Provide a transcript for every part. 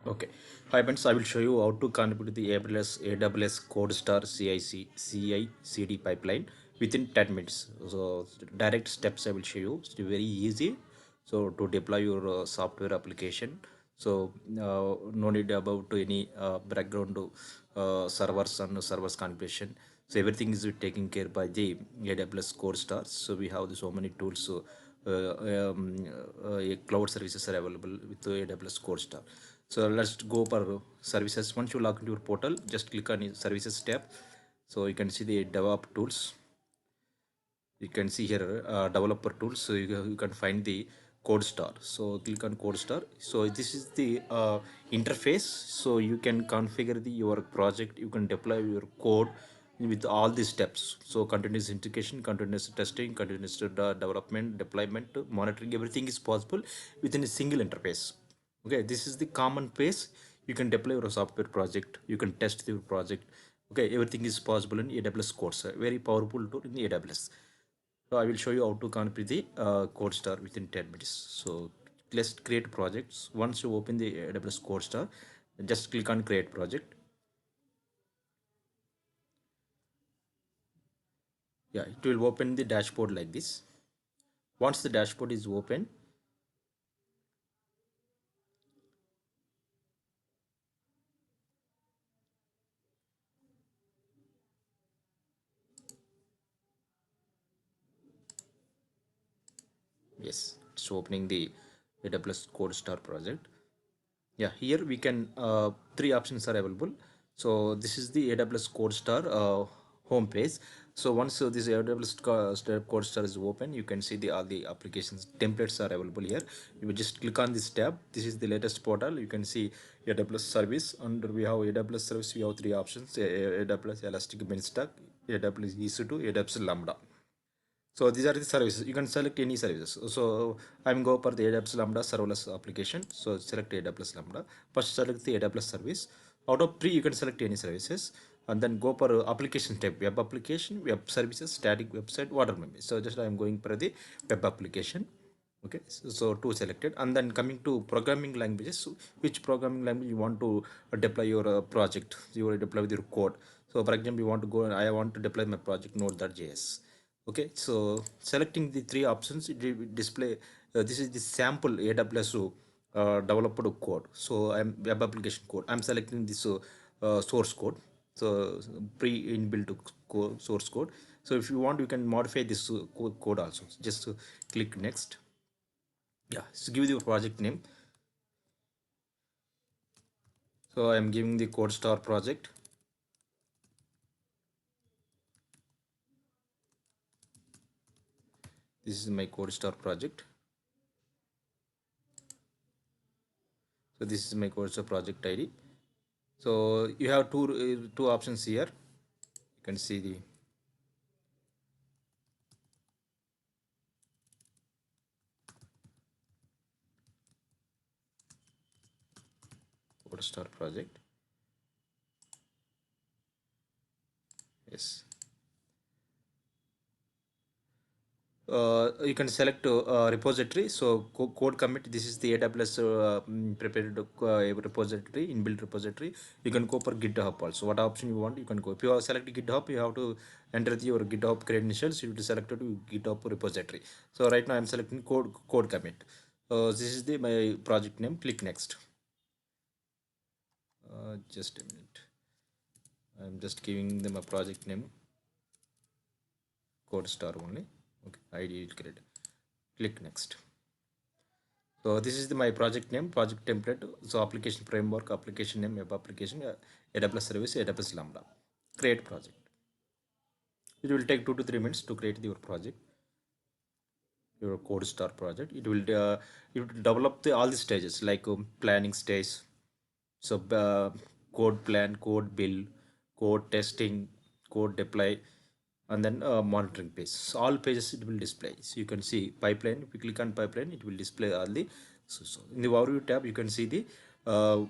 Okay. Hi, friends. I will show you how to configure the AWS CodeStar CI/CD pipeline within 10 minutes. So, direct steps I will show you. It's very easy. So, to deploy your software application. So, no need about any background servers and servers configuration. So, everything is taken care by the AWS CodeStar. So, we have so many tools. So, cloud services are available with the AWS CodeStar. So let's go for services. Once you log into your portal, just click on the services tab. So you can see the DevOps tools. You can see here developer tools. So you can find the code star. So click on code star. So this is the interface. So you can configure your project. You can deploy your code with all these steps. So continuous integration, continuous testing, continuous development, deployment, monitoring, everything is possible within a single interface. Okay, this is the common phase. You can deploy your software project, you can test your project. Okay, everything is possible in AWS Code Star. Very powerful tool in AWS. So I will show you how to configure the Code Star within 10 minutes. So let's create projects. Once you open the AWS Code Star, just click on create project. Yeah, it will open the dashboard like this. Once the dashboard is open, yes, it's opening the AWS Code Star project. Yeah, here we can three options are available. So this is the AWS CodeStar home page. So once this Code Star is open, you can see the all the applications templates are available here. You will just click on this tab. This is the latest portal. You can see AWS service. Under we have AWS service, we have three options: AWS Elastic Beanstalk, AWS EC2, AWS Lambda. So these are the services. You can select any services. So I'm go for the AWS Lambda serverless application. So select AWS Lambda. First select the AWS service. Out of three, you can select any services, and then go for application type: web application, web services, static website, watermelon. So just I'm going for the web application. Okay, so two selected, and then coming to programming languages. So which programming language you want to deploy your project? You will deploy with your code. So for example, you want to go. I want to deploy my project Node.js. Okay, so selecting the three options, it will display. This is the sample AWS developed code. So I'm web application code. I'm selecting this source code. So pre-inbuilt source code. So if you want, you can modify this code also. Just click next. Yeah, so give your project name. So I am giving the code star project. This is my code star project. So this is my code star project ID. So you have two options here. You can see the code star project. Yes. You can select repository. So code commit, this is the AWS prepared repository, inbuilt repository. You can go for GitHub also. What option you want, you can go. If you have selected GitHub, you have to enter your GitHub credentials. You have to select to GitHub repository. So right now I'm selecting code commit. This is the my project name. Click next. Just a minute. I'm just giving them a project name, code star only. Okay, ID will create. Click next. So this is my project name, project template. So application framework, application name, web application, AWS service, AWS Lambda. Create project. It will take 2 to 3 minutes to create your project, your code star project. It will develop all the stages like planning stage. So code plan, code build, code testing, code deploy, and then monitoring page. So all pages it will display. So you can see pipeline. If you click on pipeline, it will display all the. So in the overview tab, you can see the to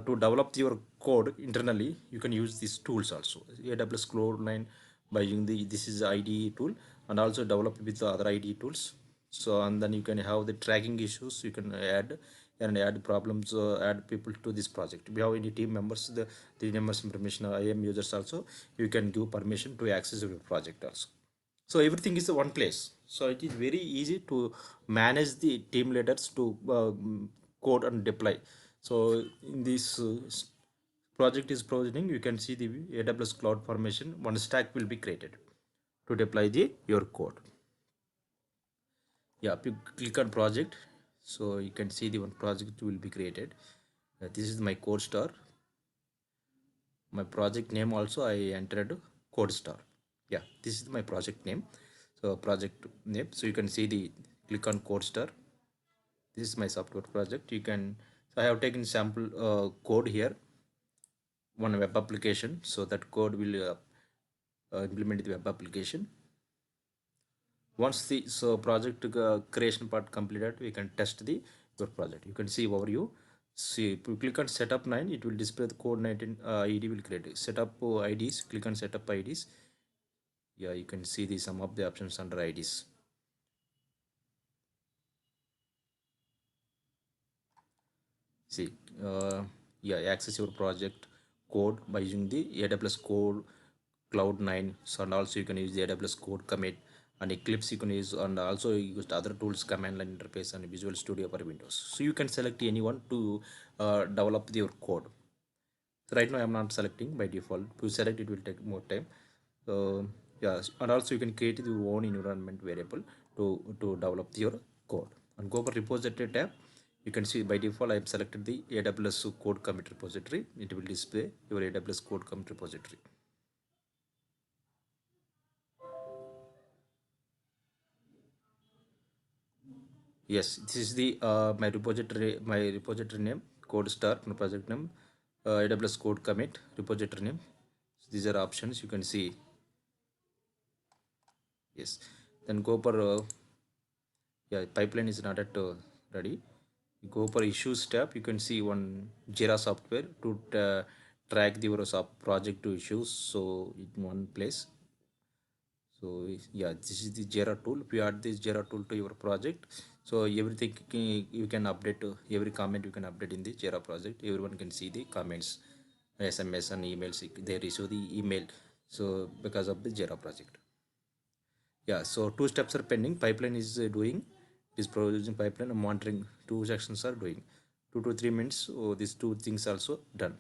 develop your code internally. You can use these tools also. AWS Cloud9 by using the this is IDE tool, and also develop with the other IDE tools. So and then you can have the tracking issues. You can add and add problems, add people to this project. If you have any team members, the members information, IAM users also, you can give permission to access your project also. So everything is one place. So it is very easy to manage the team leaders to code and deploy. So in this project is provisioning, you can see the AWS cloud formation. One stack will be created to deploy the your code. Yeah, if you click on project, so you can see the one project will be created. This is my code star. My project name also I entered code star. Yeah, this is my project name. So project name, so you can see the click on code star. This is my software project. You can, so I have taken sample code here, one web application. So that code will implement the web application. Once the project creation part completed, we can test the your project. You can see overview. See, if you click on setup 9, it will display the code 19 id will create setup ids. Click on setup ids. Yeah, you can see the some of the options under ids. See, yeah, access your project code by using the AWS code cloud 9. So and also you can use the AWS code commit and Eclipse you can use, and also you use other tools, command line interface and Visual Studio for Windows. So you can select anyone to develop your code. So right now I'm not selecting by default. To select it will take more time. So yeah, and also you can create your own environment variable to develop your code. And go for repository tab. You can see by default I have selected the AWS code commit repository. It will display your AWS code commit repository. Yes, this is the my repository name, code star, my project name, AWS code commit repository name. So these are options you can see. Yes, then go for yeah, pipeline is not at ready. You go for issues tab. You can see one Jira software to track the project to issues. So in one place. So yeah, this is the Jira tool. If you add this Jira tool to your project, so everything you can update, every comment you can update in the Jira project. Everyone can see the comments, SMS and emails. They receive the email. So because of the Jira project. Yeah, so two steps are pending. Pipeline is doing, is producing pipeline and monitoring. Two sections are doing. 2 to 3 minutes. So these two things also done.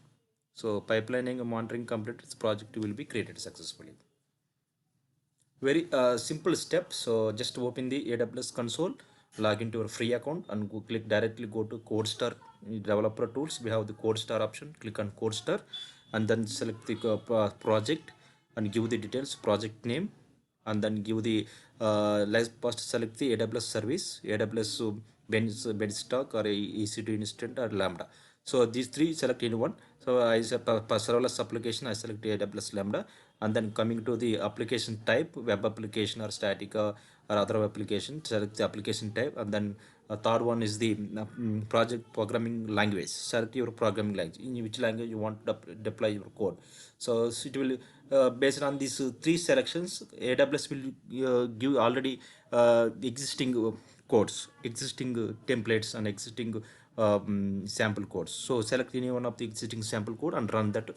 So pipelining and monitoring complete. This project will be created successfully. Very simple step. So just open the AWS console, log into your free account and go click directly go to CodeStar developer tools. We have the CodeStar option. Click on CodeStar and then select the project and give the details, project name, and then give the let's first select the AWS service, AWS Bedstock or EC2 instant or Lambda. So these three select any one. So I serverless application I select AWS Lambda, and then coming to the application type, web application or static or other application, select the application type, and then third one is the project programming language. Select your programming language, in which language you want to deploy your code. So it will based on these three selections, AWS will give already existing codes, existing templates and existing sample codes. So select any one of the existing sample code and run that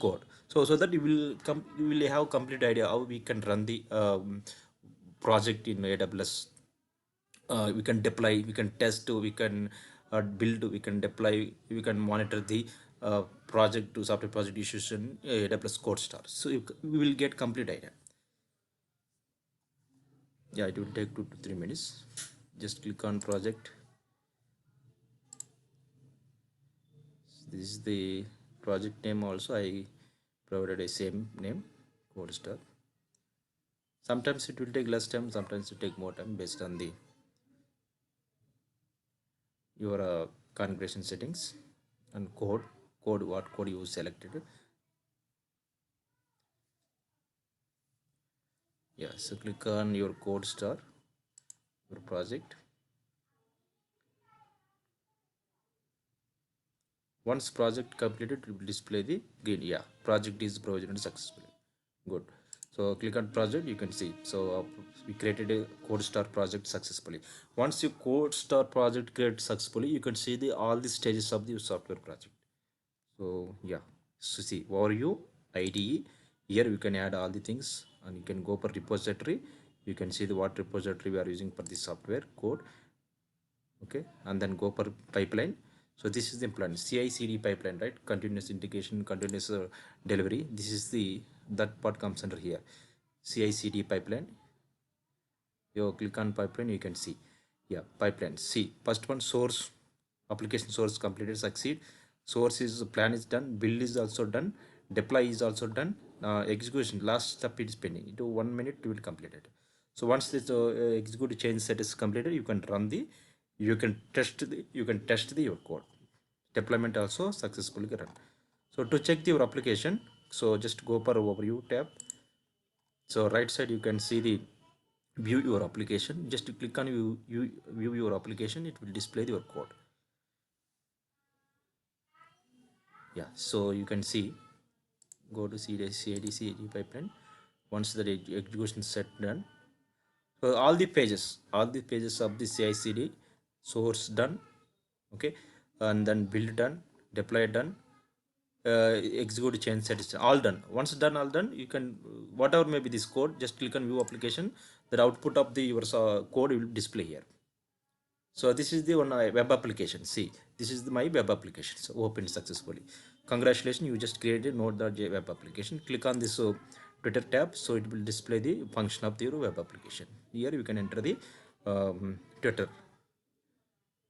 code. So that you will have complete idea how we can run the project in AWS. We can deploy, we can test, we can build, we can deploy, we can monitor the project to software project issues in AWS CodeStar. So we will get complete idea. Yeah, it will take 2 to 3 minutes. Just click on project. This is the project name also. I provided a same name, CodeStar. Sometimes it will take less time, sometimes it will take more time based on the your configuration settings and code what code you selected. Yeah, so click on your code star, your project. Once project completed, it will display the green. Yeah, project is provisioned successfully. Good. So click on project, you can see. So we created a CodeStar project successfully. Once you CodeStar project create successfully, you can see the all the stages of the software project. So yeah, so see overview, IDE. Here we can add all the things, and you can go for repository. You can see the what repository we are using for the software code. Okay, and then go for pipeline. So this is the plan, CI/CD pipeline, right? Continuous integration, continuous delivery. This is the that part comes under here, CI/CD pipeline. You click on pipeline, you can see, yeah, pipeline. See, first one, source, application source completed, succeed. Source is plan is done, build is also done, deploy is also done. Execution last step is pending. Into 1 minute you will complete it. So once this execute change set is completed, you can run the, you can test the your code. Deployment also successfully run. So to check your application, so just go for overview tab. So right side you can see the view your application. Just click on view your application, it will display your code. Yeah, so you can see, go to CI/CD pipeline. Once the execution set done, so all the pages of the CI/CD, source done, okay, and then build done, deploy done, execute change set is all done. Once done, all done, you can whatever may be this code, just click on view application. The output of the your code will display here. So this is the one web application. See, this is my web application. So opened successfully. Congratulations, you just created Node.js web application. Click on this Twitter tab, so it will display the function of your web application. Here you can enter the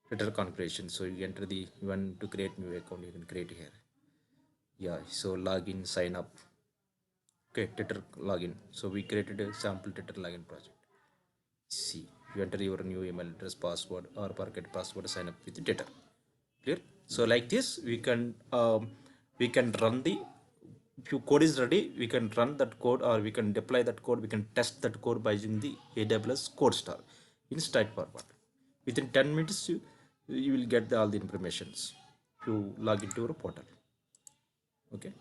Twitter configuration. So you enter the, you want to create new account, you can create here. Yeah, so login, sign up. Okay, Twitter login. So we created a sample Twitter login project. See, you enter your new email address, password, or forget password, sign up with Twitter. Clear? So like this we can run the, if your code is ready, we can run that code, or we can deploy that code, we can test that code by using the AWS CodeStar in straightforward. Within 10 minutes you will get all the informations if you log into your portal. Okay.